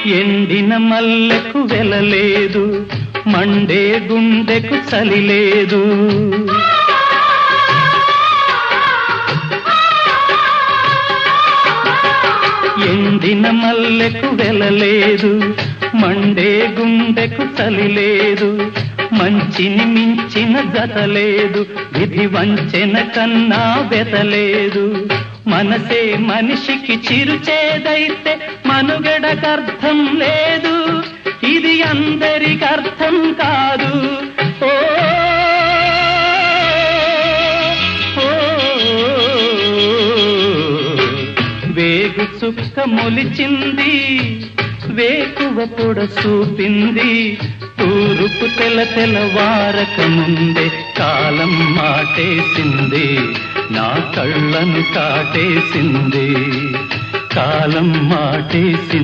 ఎండిన మల్లెకు వెలలేదు, మండే గుండెకు చలి లేదు. ఎండిన మల్లెకు వెలలేదు, మండే గుండెకు చలి లేదు. మంచిని మించిన గత లేదు, విధి వంచెన కన్నా బెతలేదు. మనసే మనిషికి చిరుచేదైతే మనుగడకర్థం లేదు, ఇది అందరికి అర్థం కాదు. ఓ వేగు చుక్క మొలిచింది, వేకువ పొడ చూపింది. తూరుపు తెలవారక ముందే కాలం మాటేసింది, నా కళ్ళను కాటేసింది. కాలం మాటేసింది.